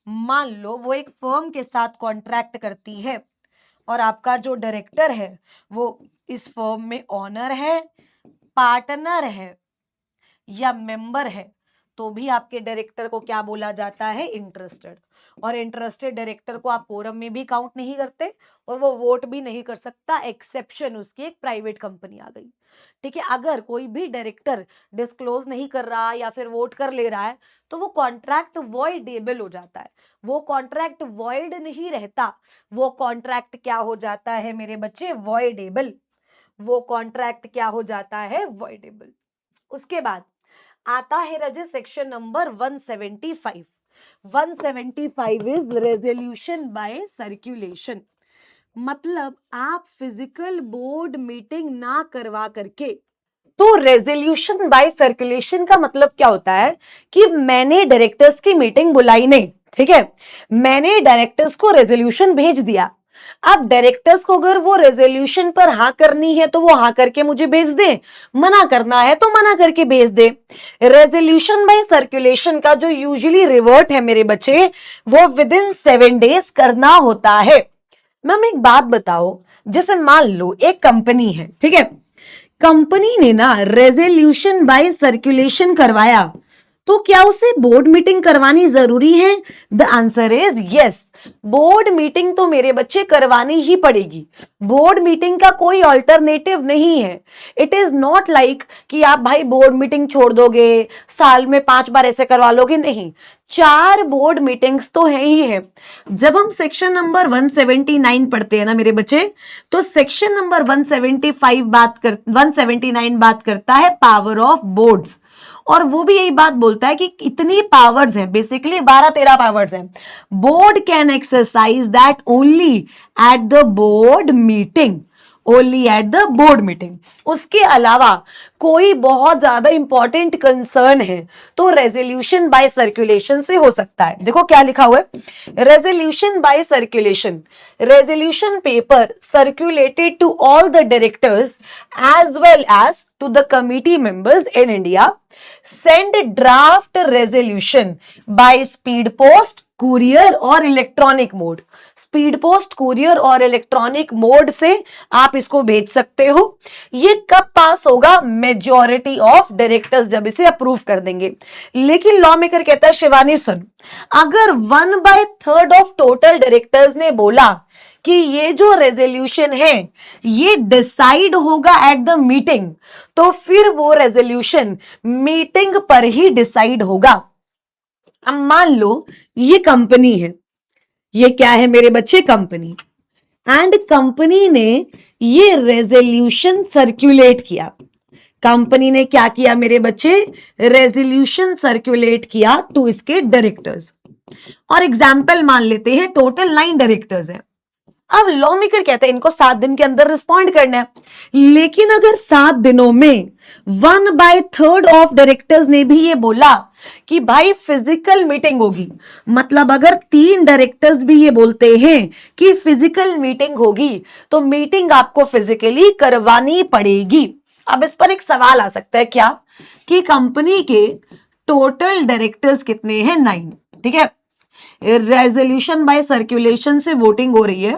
मान लो वो एक फर्म के साथ कॉन्ट्रैक्ट करती है और आपका जो डायरेक्टर है वो इस फर्म में ओनर है, पार्टनर है या मेंबर है, तो भी आपके डायरेक्टर को क्या बोला जाता है? इंटरेस्टेड। और इंटरेस्टेड डायरेक्टर को आप कोरम में भी काउंट नहीं करते और वो वोट भी नहीं कर सकता, एक्सेप्शन उसकी एक प्राइवेट कंपनी आ गई, ठीक है? अगर कोई भी डायरेक्टर डिस्क्लोज नहीं कर रहा या फिर वोट कर ले रहा है तो वो कॉन्ट्रैक्ट वॉइडेबल हो जाता है। वो कॉन्ट्रैक्ट वॉइड नहीं रहता, वो कॉन्ट्रैक्ट क्या हो जाता है मेरे बच्चे? वॉइडेबल। वो कॉन्ट्रैक्ट क्या हो जाता है? वॉइडेबल। उसके बाद आता है रजे section number 175। 175 is resolution by circulation. मतलब आप फिजिकल बोर्ड मीटिंग ना करवा करके, तो रेजोल्यूशन बाय सर्कुलेशन का मतलब क्या होता है कि मैंने डायरेक्टर्स की मीटिंग बुलाई नहीं, ठीक है, मैंने डायरेक्टर्स को रेजोल्यूशन भेज दिया। अब डायरेक्टर्स को अगर वो रेजोल्यूशन पर हाँ करनी है तो वो हाँ करके मुझे भेज दे, मना करना है तो मना करके भेज दे। रेजोल्यूशन बाय सर्कुलेशन का जो यूजुअली रिवर्ट है मेरे बच्चे, वो विद इन 7 डेज करना होता है। मैम एक बात बताओ, जैसे मान लो एक कंपनी है, ठीक है, कंपनी ने ना रेजोल्यूशन बाय सर्कुलेशन करवाया, तो क्या उसे बोर्ड मीटिंग करवानी जरूरी है? The answer is yes. Board meeting तो मेरे बच्चे करवानी ही पड़ेगी। बोर्ड मीटिंग का कोई ऑल्टरनेटिव नहीं है। इट इज नॉट लाइक कि आप भाई बोर्ड मीटिंग छोड़ दोगे, साल में 5 बार ऐसे करवा लोगे, नहीं। 4 बोर्ड मीटिंग्स तो है ही है। जब हम सेक्शन नंबर 179 पढ़ते हैं ना मेरे बच्चे, तो सेक्शन नंबर 179 बात करता है पावर ऑफ बोर्ड्स, और वो भी यही बात बोलता है कि इतनी पावर्स हैं, बेसिकली 12-13 पावर्स हैं। Board can exercise that only at the board meeting. Only at the board meeting. उसके अलावा कोई बहुत ज्यादा इंपॉर्टेंट कंसर्न है तो रेजोल्यूशन बाय सर्कुलेशन से हो सकता है। देखो क्या लिखा हुआ है, resolution by circulation, resolution paper circulated to all the directors as well as to the committee members in India, send draft resolution by speed post, courier और electronic mode. Speed post, courier और इलेक्ट्रॉनिक मोड से आप इसको भेज सकते हो। ये कब पास होगा, मेजॉरिटी ऑफ डायरेक्टर्स जब इसे अप्रूव कर देंगे। लेकिन लॉ मेकर कहता है शिवानी सुन, अगर 1/3 ऑफ टोटल डायरेक्टर्स ने बोला कि ये जो रेजोल्यूशन है ये डिसाइड होगा एट द मीटिंग, तो फिर वो रेजोल्यूशन मीटिंग पर ही डिसाइड होगा। अब मान लो ये कंपनी है, ये क्या है मेरे बच्चे, कंपनी, एंड कंपनी ने ये रेजोल्यूशन सर्कुलेट किया। कंपनी ने क्या किया मेरे बच्चे, रेजोल्यूशन सर्कुलेट किया टू इसके डायरेक्टर्स। और एग्जाम्पल मान लेते हैं टोटल 9 डायरेक्टर्स हैं। अब लॉ मेकर कहते हैं इनको 7 दिन के अंदर रिस्पॉन्ड करना है। लेकिन अगर 7 दिनों में 1/3 ऑफ डायरेक्टर्स ने भी ये बोला कि भाई फिजिकल मीटिंग होगी, मतलब अगर 3 डायरेक्टर्स भी ये बोलते हैं कि फिजिकल मीटिंग होगी, तो मीटिंग आपको फिजिकली करवानी पड़ेगी। अब इस पर एक सवाल आ सकता है क्या, कि कंपनी के टोटल डायरेक्टर्स कितने हैं, 9, ठीक है। रेजोल्यूशन बाय सर्कुलेशन से वोटिंग हो रही है,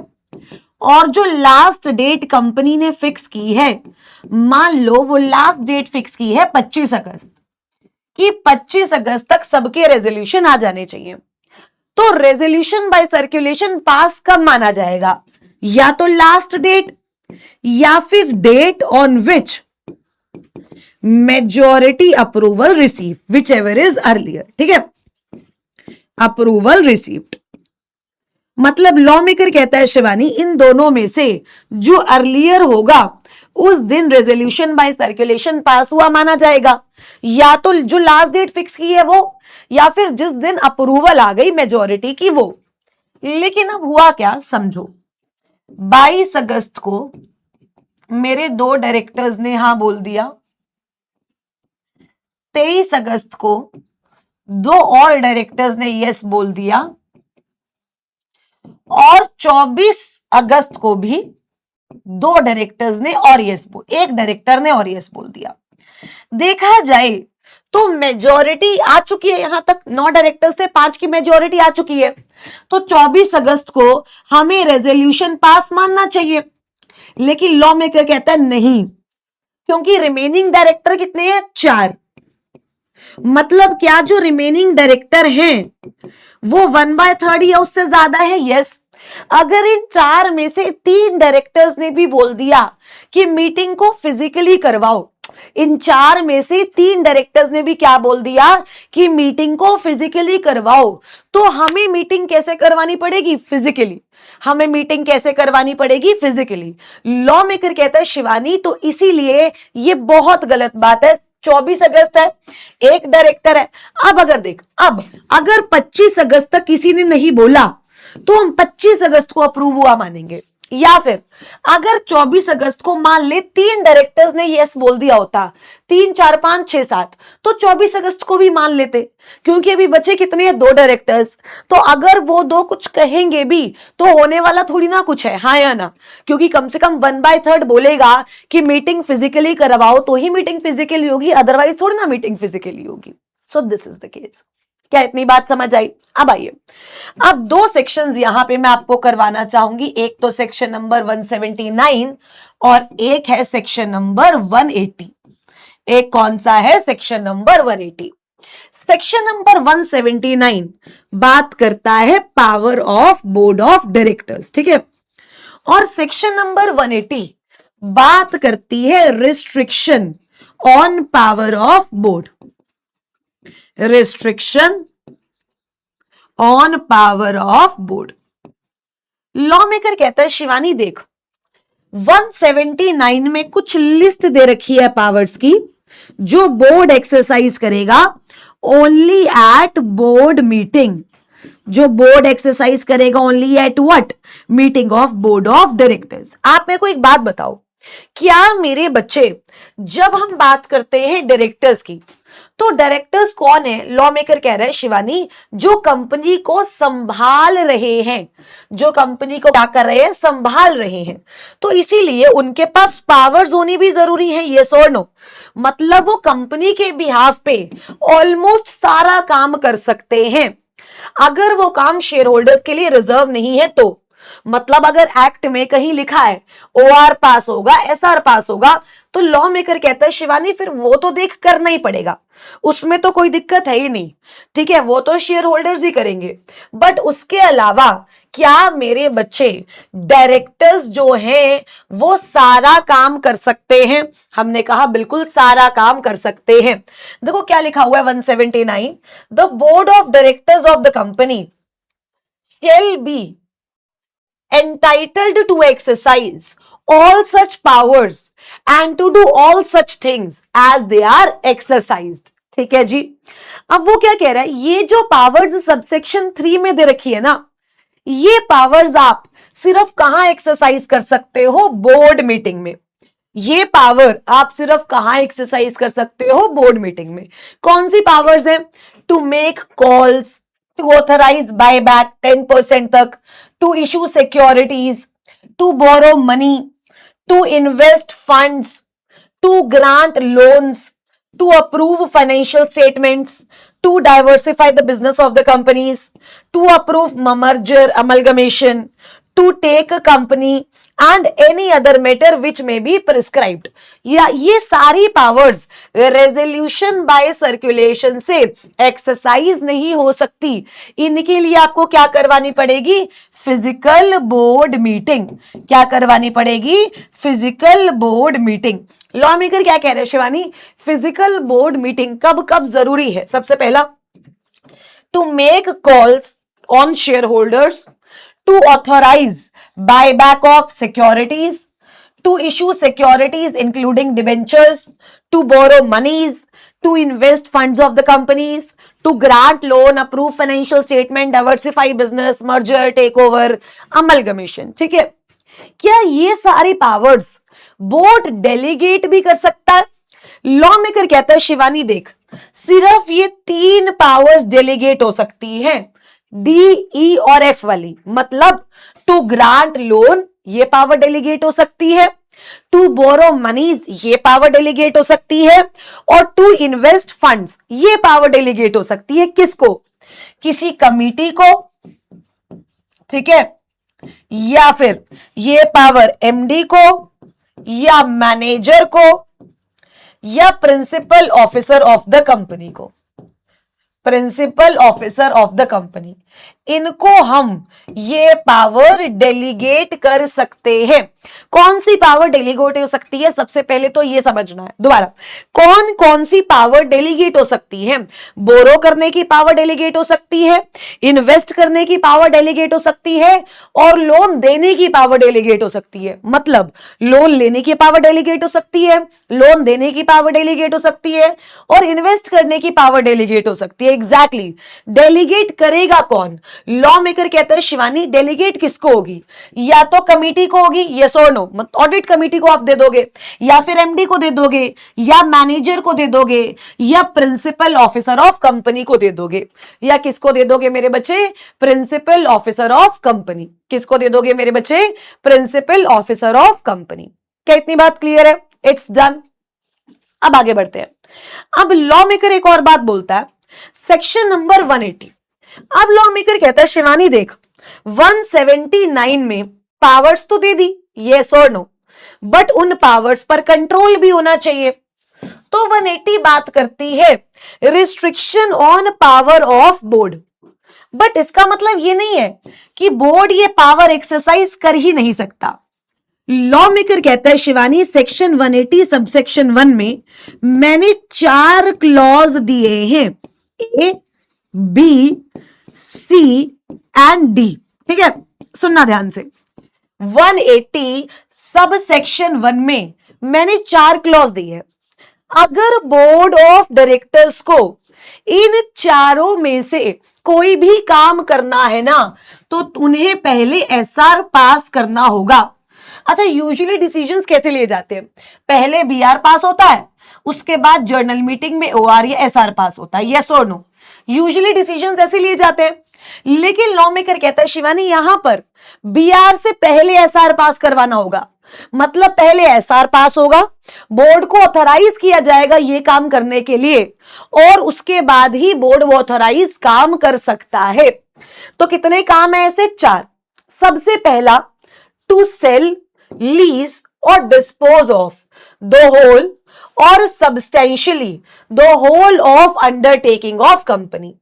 और जो लास्ट डेट कंपनी ने फिक्स की है, मान लो वो लास्ट डेट फिक्स की है 25 अगस्त, कि 25 अगस्त तक सबके रेजोल्यूशन आ जाने चाहिए। तो रेजोल्यूशन बाय सर्कुलेशन पास कब माना जाएगा, या तो लास्ट डेट या फिर date on which majority approval receive, whichever is earlier, ठीक है, अप्रूवल रिसीव्ड। मतलब लॉ मेकर कहता है शिवानी इन दोनों में से जो अर्लियर होगा उस दिन रेजोल्यूशन बाय सर्कुलेशन पास हुआ माना जाएगा, या तो जो लास्ट डेट फिक्स की है वो, या फिर जिस दिन अप्रूवल आ गई मेजॉरिटी की वो। लेकिन अब हुआ क्या समझो, 22 अगस्त को मेरे 2 डायरेक्टर्स ने हां बोल दिया, 23 अगस्त को 2 और डायरेक्टर्स ने यस बोल दिया, और 24 अगस्त को भी 2 डायरेक्टर्स ने और यस बोल, एक डायरेक्टर ने और यस बोल दिया। देखा जाए तो मेजॉरिटी आ चुकी है, यहां तक 9 डायरेक्टर्स थे, 5 की मेजॉरिटी आ चुकी है। तो 24 अगस्त को हमें रेजोल्यूशन पास मानना चाहिए। लेकिन लॉ मेकर कहता है नहीं, क्योंकि रिमेनिंग डायरेक्टर कितने हैं, 4। मतलब क्या जो रिमेनिंग डायरेक्टर हैं वो 1/3 या उससे ज्यादा है, यस। अगर इन 4 में से 3 डायरेक्टर्स ने भी बोल दिया कि मीटिंग को फिजिकली करवाओ, इन 4 में से 3 डायरेक्टर्स ने भी क्या बोल दिया कि मीटिंग को फिजिकली करवाओ, तो हमें मीटिंग कैसे करवानी पड़ेगी, फिजिकली। हमें मीटिंग कैसे करवानी पड़ेगी, फिजिकली। लॉ मेकर कहता है शिवानी तो इसीलिए ये बहुत गलत बात है। 24 अगस्त है, एक डायरेक्टर है। अब अगर देख, अब अगर 25 अगस्त तक किसी ने नहीं बोला तो हम 25 अगस्त को अप्रूव हुआ मानेंगे, या फिर अगर 24 अगस्त को मान ले 3 डायरेक्टर्स ने यस बोल दिया होता, 3 4 5 6 7, तो 24 अगस्त को भी मान लेते, क्योंकि अभी बचे कितने हैं, 2 डायरेक्टर्स। तो अगर वो 2 कुछ कहेंगे भी तो होने वाला थोड़ी ना कुछ है, हाँ या ना, क्योंकि कम से कम 1/3 बोलेगा कि मीटिंग फिजिकली करवाओ तो ही मीटिंग फिजिकली होगी, अदरवाइज थोड़ी ना मीटिंग फिजिकली होगी। So this is the case. क्या इतनी बात समझ आई? अब आइए, अब 2 सेक्शंस यहां पे मैं आपको करवाना चाहूंगी। एक तो सेक्शन नंबर 179 और एक है सेक्शन नंबर 180। एक कौन सा है, सेक्शन नंबर 180। सेक्शन नंबर 179 बात करता है power of board of directors, ठीक है। और सेक्शन नंबर 180 बात करती है restriction on power of board, restriction on power of board. Law maker कहता है शिवानी देख, 179 में कुछ लिस्ट दे रखी है पावर्स की जो बोर्ड एक्सरसाइज करेगा ओनली एट बोर्ड मीटिंग, जो बोर्ड एक्सरसाइज करेगा only at what, meeting of board of directors. आप मेरे को एक बात बताओ, क्या मेरे बच्चे, जब हम बात करते हैं डायरेक्टर्स की, तो डायरेक्टर्स कौन है? लॉ मेकर कह रहा है शिवानी, जो कंपनी को संभाल रहे हैं, जो कंपनी को क्या कर रहे हैं? संभाल रहे हैं। तो इसीलिए उनके पास पावर्स होनी भी जरूरी है, यस और नो? मतलब वो कंपनी के बिहाफ पे ऑलमोस्ट सारा काम कर सकते हैं। अगर वो काम शेयर होल्डर्स के लिए रिजर्व नहीं है तो, मतलब अगर एक्ट में कहीं लिखा है ओआर पास होगा, एसआर पास होगा, तो लॉ मेकर कहता है शिवानी फिर वो तो देख करना ही पड़ेगा, उसमें तो कोई दिक्कत है ही नहीं, ठीक है, वो तो शेयर होल्डर्स ही करेंगे। बट उसके अलावा क्या मेरे बच्चे डायरेक्टर्स जो हैं वो सारा काम कर सकते हैं? हमने कहा बिल्कुल सारा काम कर सकते हैं। देखो क्या लिखा हुआ है 179, the board of directors of the company shall be entitled to exercise all such powers and to do all such things as they are exercised। ठीक है जी। अब वो क्या कह रहा है, ये जो पावर्स सबसेक्शन 3 में दे रखी है ना, ये पावर्स आप सिर्फ कहां एक्सरसाइज कर सकते हो? बोर्ड मीटिंग में। ये पावर आप सिर्फ कहां एक्सरसाइज कर सकते हो? बोर्ड मीटिंग में। कौन सी पावर्स है? To make calls, to authorise buy back 10% तक, to issue securities, to borrow money, to invest funds, to grant loans, to approve financial statements, to diversify the business of the companies, to approve merger amalgamation, to take a company and any other matter which may be prescribed। या ये सारी पावर्स रेजोल्यूशन बाय सर्कुलेशन से एक्सरसाइज नहीं हो सकती। इनके लिए आपको क्या करवानी पड़ेगी? Physical board meeting. क्या करवानी पड़ेगी? Physical board meeting. Law maker क्या कह रहे हैं शिवानी? फिजिकल बोर्ड मीटिंग कब कब जरूरी है? सबसे पहला, to make calls on share holders, to authorise buyback of securities, to issue securities including debentures, to borrow monies, to invest funds of the companies, to grant loan, approve financial statement, diversify business, merger, takeover, amalgamation। ठीक है, क्या ये सारी पावर्स बोर्ड डेलीगेट भी कर सकता है? लॉ मेकर कहता है शिवानी देख, सिर्फ ये 3 पावर्स डेलीगेट हो सकती हैं, डी, ई और एफ वाली। मतलब टू ग्रांट लोन ये पावर डेलीगेट हो सकती है, टू बोरो मनीज ये पावर डेलीगेट हो सकती है, और टू इन्वेस्ट फंड्स ये पावर डेलीगेट हो सकती है। किसको? किसी कमिटी को, ठीक है, या फिर ये पावर एमडी को, या मैनेजर को, या principal officer of the company को। Principal officer of the company, इनको हम ये पावर डेलीगेट कर सकते हैं। कौन सी पावर डेलीगेट हो सकती है? सबसे पहले तो ये समझना है, दोबारा, कौन कौन सी पावर डेलीगेट हो सकती है? बोरो करने की पावर डेलीगेट हो सकती है, इन्वेस्ट करने की पावर डेलीगेट हो सकती है, और लोन देने की पावर डेलीगेट हो सकती है। मतलब लोन लेने की पावर डेलीगेट हो सकती है, लोन देने की पावर डेलीगेट हो सकती है, और इन्वेस्ट करने की पावर डेलीगेट हो सकती है। एग्जैक्टली डेलीगेट करेगा कौन? लॉ मेकर कहता है शिवानी डेलीगेट किसको होगी? या तो कमिटी को होगी, यस और नो, ऑडिट कमिटी को आप दे दोगे, या फिर एमडी को दे दोगे, या मैनेजर को दे दोगे, या प्रिंसिपल ऑफिसर ऑफ कंपनी को दे दोगे। या किसको दे दोगे मेरे बच्चे? Principal officer of company. किसको दे दोगे मेरे बच्चे? Principal officer of company. क्या इतनी बात क्लियर है? It's done. अब आगे बढ़ते हैं। अब लॉ मेकर एक और बात बोलता है, सेक्शन नंबर 180। अब लॉ मेकर कहता है शिवानी देख, 179 में पावर्स तो दे दी, यस और नो, बट उन पावर्स पर कंट्रोल भी होना चाहिए। तो 180 बात करती है restriction on power of board. But इसका मतलब ये नहीं है कि बोर्ड ये पावर एक्सरसाइज कर ही नहीं सकता। लॉ मेकर कहता है शिवानी सेक्शन 180 सबसेक्शन 1 में मैंने 4 क्लॉज दिए हैं, ए, बी, सी एंड डी। ठीक है, सुनना ध्यान से। 180 सब सेक्शन 1 में मैंने 4 क्लॉज दी है। अगर बोर्ड ऑफ डायरेक्टर्स को इन चारों में से कोई भी काम करना है ना, तो उन्हें पहले एसआर पास करना होगा। अच्छा, यूजुअली डिसीजंस कैसे लिए जाते हैं? पहले बीआर पास होता है, उसके बाद जर्नल मीटिंग में ओआर या एसआर पास होता है, यस और नो। यूजुअली डिसीजंस ऐसे लिए जाते हैं। लेकिन लॉ मेकर कहता है शिवानी यहां पर बीआर से पहले एसआर पास करवाना होगा। मतलब पहले एसआर पास होगा, बोर्ड को ऑथराइज किया जाएगा ये काम करने के लिए, और उसके बाद ही बोर्ड वो ऑथराइज काम कर सकता है। तो कितने काम है ऐसे? 4। सबसे पहला, टू सेल, लीज और डिस्पोज ऑफ द होल और substantially the whole of undertaking of company.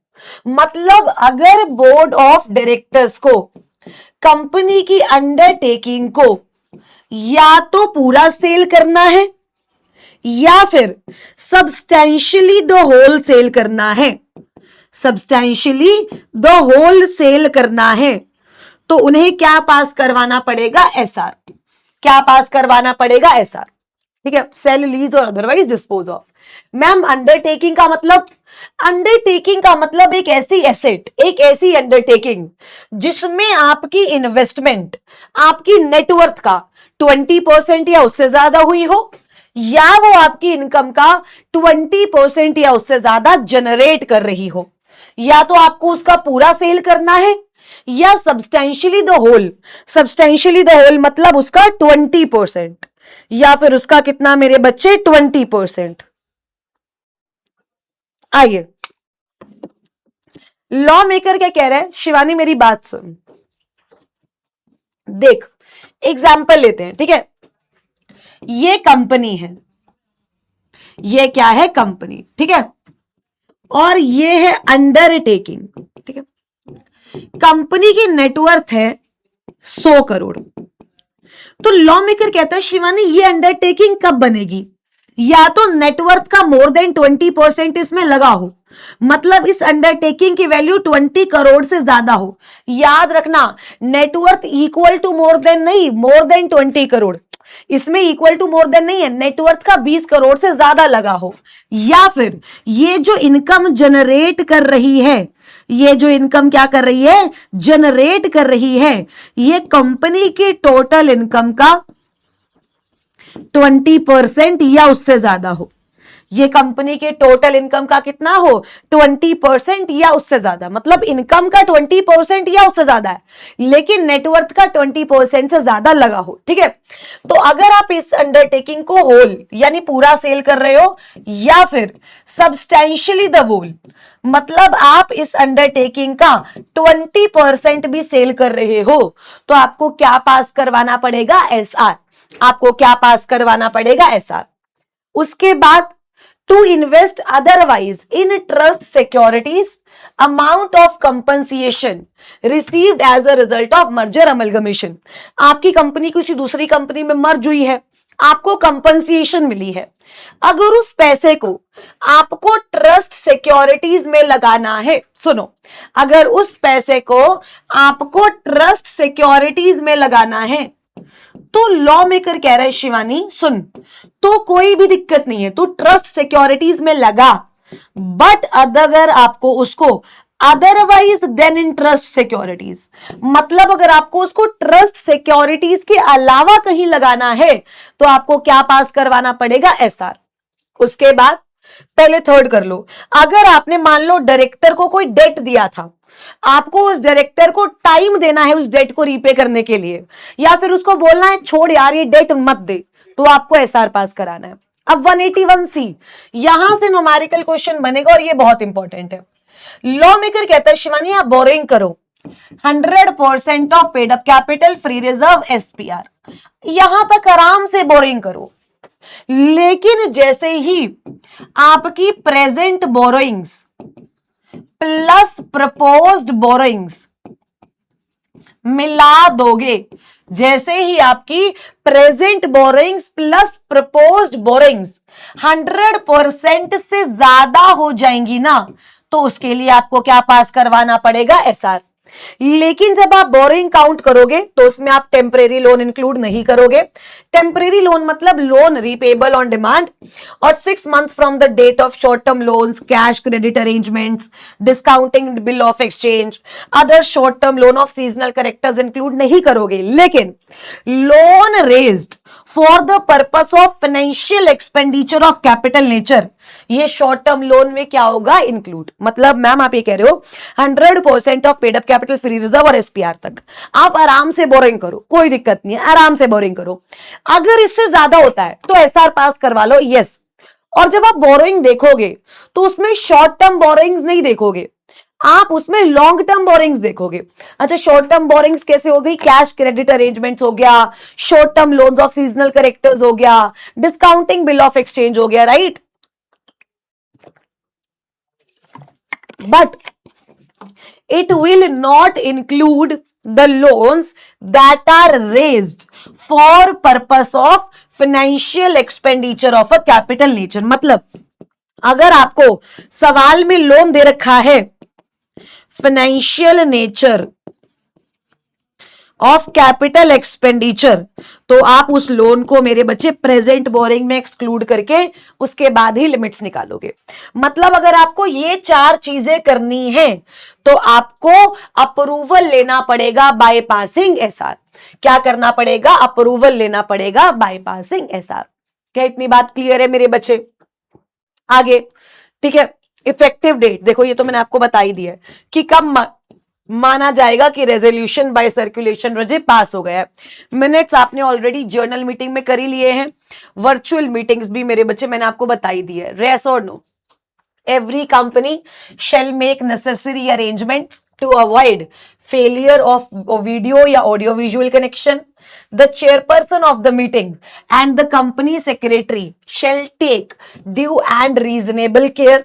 मतलब अगर बोर्ड ऑफ डायरेक्टर्स को कंपनी की अंडरटेकिंग को या तो पूरा सेल करना है या फिर सब्सटेंशियली द होल सेल करना है, सब्सटेंशियली द होल सेल करना है, तो उन्हें क्या पास करवाना पड़ेगा? एसआर। क्या पास करवाना पड़ेगा? एसआर। ठीक है, सेल, लीज और otherwise dispose of. Ma'am undertaking का मतलब? अंडरटेकिंग का मतलब एक ऐसी एसेट, एक ऐसी अंडरटेकिंग जिसमें आपकी इन्वेस्टमेंट, आपकी नेटवर्थ का 20% या उससे ज्यादा हुई हो, या वो आपकी इनकम का 20% या उससे ज्यादा जनरेट कर रही हो। या तो आपको उसका पूरा सेल करना है या substantially the whole. Substantially the whole मतलब उसका 20%, या फिर उसका कितना मेरे बच्चे? 20%। आइए, लॉ मेकर क्या कह रहा है? शिवानी मेरी बात सुन, देख एग्जाम्पल लेते हैं, ठीक है। ये कंपनी है, ये क्या है? कंपनी, ठीक है। और ये है अंडरटेकिंग, ठीक है। कंपनी की नेटवर्थ है 100 करोड़। तो लॉ मेकर कहता है शिवानी ये अंडरटेकिंग कब बनेगी? या तो नेटवर्थ का मोर देन 20% इसमें लगा हो, मतलब इस अंडरटेकिंग की वैल्यू 20 करोड़ से ज्यादा हो। याद रखना, net worth equal to more than नहीं, मोर देन 20 करोड़। इसमें इक्वल टू मोर देन नहीं है, नेटवर्थ का 20 करोड़ से ज्यादा लगा हो। या फिर ये जो इनकम जनरेट कर रही है, ये जो इनकम क्या कर रही है? जनरेट कर रही है, ये कंपनी की टोटल इनकम का 20% या उससे ज्यादा हो। ये कंपनी के टोटल इनकम का कितना हो? 20% या उससे ज्यादा। मतलब इनकम का 20% या उससे ज्यादा है, लेकिन नेटवर्थ का 20% से ज्यादा लगा हो, ठीक है। तो अगर आप इस अंडरटेकिंग को होल यानी पूरा सेल कर रहे हो, या फिर सब्सटेंशियली द होल, मतलब आप इस अंडरटेकिंग का 20% भी सेल कर रहे हो, तो आपको क्या पास करवाना पड़ेगा? एसआर। आपको क्या पास करवाना पड़ेगा? एसआर। उसके बाद to invest otherwise in trust securities amount of compensation received as a result of merger amalgamation. आपकी कंपनी किसी दूसरी कंपनी में मर्ज हुई है, आपको कंपनसेशन मिली है। अगर उस पैसे को आपको ट्रस्ट सिक्योरिटीज में लगाना है, सुनो, अगर उस पैसे को आपको ट्रस्ट सिक्योरिटीज में लगाना है, तो लॉ मेकर कह रहा है शिवानी सुन, तो कोई भी दिक्कत नहीं है, तो ट्रस्ट सिक्योरिटीज में लगा, बट अगर आपको उसको otherwise then in trust securities, मतलब अगर आपको उसको ट्रस्ट सिक्योरिटीज के अलावा कहीं लगाना है, तो आपको क्या पास करवाना पड़ेगा? एसआर। उसके बाद पहले थर्ड कर लो। अगर आपने मान लो डायरेक्टर को कोई डेट दिया था, आपको उस डायरेक्टर को टाइम देना है उस डेट को रीपे करने के लिए, या फिर उसको बोलना है छोड़ यार ये डेट मत दे, तो आपको एसआर पास कराना है। अब 181C, यहां से न्यूमेरिकल क्वेश्चन बनेगा और ये बहुत इंपॉर्टेंट है। लॉ मेकर कहता है शिवानी आप बोरिंग करो 100% of paid up capital free reserve SPR, यहां तक आराम से बोरिंग करो। लेकिन जैसे ही आपकी present borrowings plus proposed borrowings मिला दोगे, जैसे ही आपकी present borrowings plus proposed borrowings 100% से ज्यादा हो जाएंगी ना, तो उसके लिए आपको क्या पास करवाना पड़ेगा? एसआर। लेकिन जब आप बोरिंग काउंट करोगे तो उसमें आप टेम्परेरी लोन इंक्लूड नहीं करोगे। टेम्परेरी लोन मतलब लोन रीपेबल ऑन डिमांड, और 6 months from the date of short term loans, cash credit arrangements, discounting bill of exchange, other short term loan of seasonal characters include नहीं करोगे। लेकिन loan raised for the purpose of financial expenditure of capital nature, ये शॉर्ट टर्म लोन में क्या होगा, इंक्लूड। मतलब मैम आप ये कह रहे हो 100% of paid up capital free reserve और एसपीआर तक आप आराम से बोरिंग करो, कोई दिक्कत नहीं है, आराम से बोरिंग करो। अगर इससे ज्यादा होता है तो एसआर पास करवा लो, यस। और जब आप बोरोइंग देखोगे तो उसमें शॉर्ट टर्म बोरोइंग्स नहीं देखोगे, आप उसमें लॉन्ग टर्म बोरिंग्स देखोगे। अच्छा, शॉर्ट टर्म बोरिंग्स कैसे हो गई, कैश क्रेडिट अरेंजमेंट्स हो गया, short term loans of seasonal characters हो गया, डिस्काउंटिंग बिल ऑफ एक्सचेंज हो गया, right. But it will not include the loans that are raised for purpose of financial expenditure of a capital nature। मतलब अगर आपको सवाल में लोन दे रखा है financial nature of capital expenditure, तो आप उस लोन को मेरे बच्चे प्रेजेंट बोरिंग में एक्सक्लूड करके उसके बाद ही लिमिट्स निकालोगे। मतलब अगर आपको ये 4 चीजें करनी है तो आपको अप्रूवल लेना पड़ेगा बाय पासिंग एसआर। क्या करना पड़ेगा, अप्रूवल लेना पड़ेगा बाय पासिंग एसआर। क्या इतनी बात क्लियर है मेरे बच्चे? आगे ठीक है, इफेक्टिव डेट देखो, ये तो मैंने आपको बता ही दिया है कि कब माना जाएगा कि रेजोल्यूशन बाय सर्कुलेशन रजे पास हो गया। मिनट्स आपने ऑलरेडी जर्नल मीटिंग में कर ही लिए हैं, वर्चुअल मीटिंग्स भी मेरे बच्चे मैंने आपको बता ही दी है। रेस और no, every company shall make necessary arrangements to avoid failure of video या audio visual connection. The chairperson of the meeting and the company secretary shall take due and reasonable care.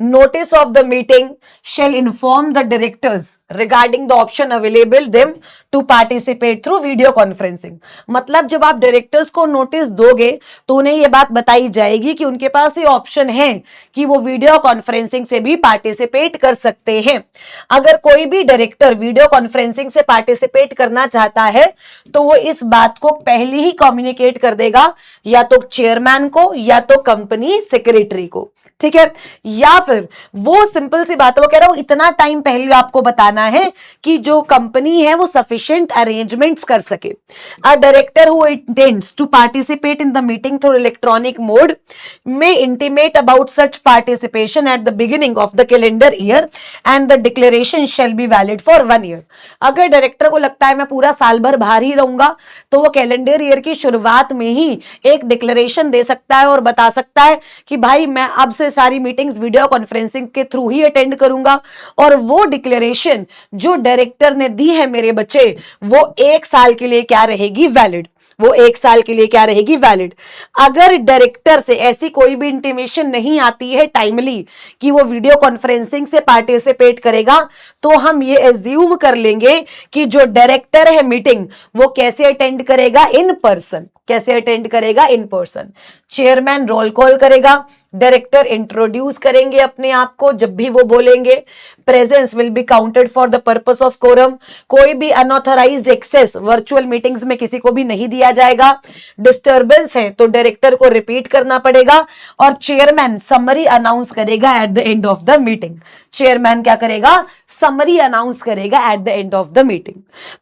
Notice of the meeting shall inform the directors regarding the option available them to participate through video conferencing। मतलब जब आप डायरेक्टर्स को नोटिस दोगे तो उन्हें यह बात बताई जाएगी कि उनके पास ये ऑप्शन है कि वो वीडियो कॉन्फ्रेंसिंग से भी पार्टिसिपेट कर सकते हैं। अगर कोई भी डायरेक्टर वीडियो कॉन्फ्रेंसिंग से पार्टिसिपेट करना चाहता है तो वो इस बात को पहले ही कम्युनिकेट कर देगा या तो चेयरमैन को या तो कंपनी सेक्रेटरी को, ठीक है। या फिर वो सिंपल सी बात है, वो कह रहा हूं इतना टाइम पहले आपको बताना है कि जो कंपनी है वो सफिशिएंट अरेंजमेंट्स कर सके। A director who intends to participate in the meeting through electronic mode may intimate about such participation at the beginning of the calendar year and the declaration shall be valid for 1 year। अगर डायरेक्टर को लगता है मैं पूरा साल भर बाहर ही रहूंगा तो वो कैलेंडर ईयर की शुरुआत में ही एक डिक्लेरेशन दे सकता है और बता सकता है कि भाई मैं अब से सारी मीटिंग्स वीडियो कॉन्फ्रेंसिंग के थ्रू ही अटेंड करूंगा। और वो डिक्लेरेशन जो डायरेक्टर ने दी है मेरे बच्चे वो 1 साल के लिए क्या रहेगी, वैलिड। वो 1 साल के लिए क्या रहेगी, वैलिड। अगर डायरेक्टर से ऐसी कोई भी इंटीमेशन नहीं आती है टाइमली कि वो वीडियो कॉन्फ्रेंसिंग से पार्टिसिपेट करेगा तो हम ये एज्यूम कर लेंगे कि जो डायरेक्टर है मीटिंग वो कैसे अटेंड करेगा, इन पर्सन। कैसे अटेंड करेगा, in person. Chairman roll call करेगा, डायरेक्टर इंट्रोड्यूस करेंगे अपने आप को जब भी वो बोलेंगे। Presence will be counted for the purpose of quorum. कोई भी अनऑथराइज्ड एक्सेस वर्चुअल मीटिंग्स में किसी को भी नहीं दिया जाएगा। डिस्टर्बेंस है तो डायरेक्टर को रिपीट करना पड़ेगा और चेयरमैन समरी अनाउंस करेगा at the end of the meeting. Chairman क्या करेगा, समरी अनाउंस करेगा at the end of the meeting.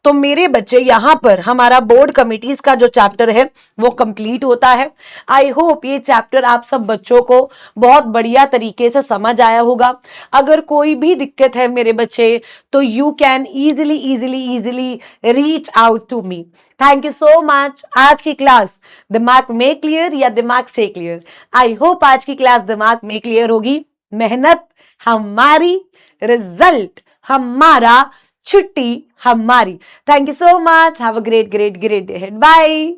तो मेरे बच्चे यहां पर हमारा बोर्ड कमिटीज का जो चैप्टर है वो कंप्लीट होता है। आई होप ये चैप्टर आप सब बच्चों को बहुत बढ़िया तरीके से समझ आया होगा। अगर कोई भी दिक्कत है मेरे बच्चे तो you can easily reach out to me. Thank you so much. आज की क्लास दिमाग में क्लियर या दिमाग से क्लियर? आई होप आज की क्लास दिमाग में क्लियर होगी। मेहनत हमारी, रिजल्ट हमारा, छुट्टी हमारी। Thank you so much. Have a great day. Bye.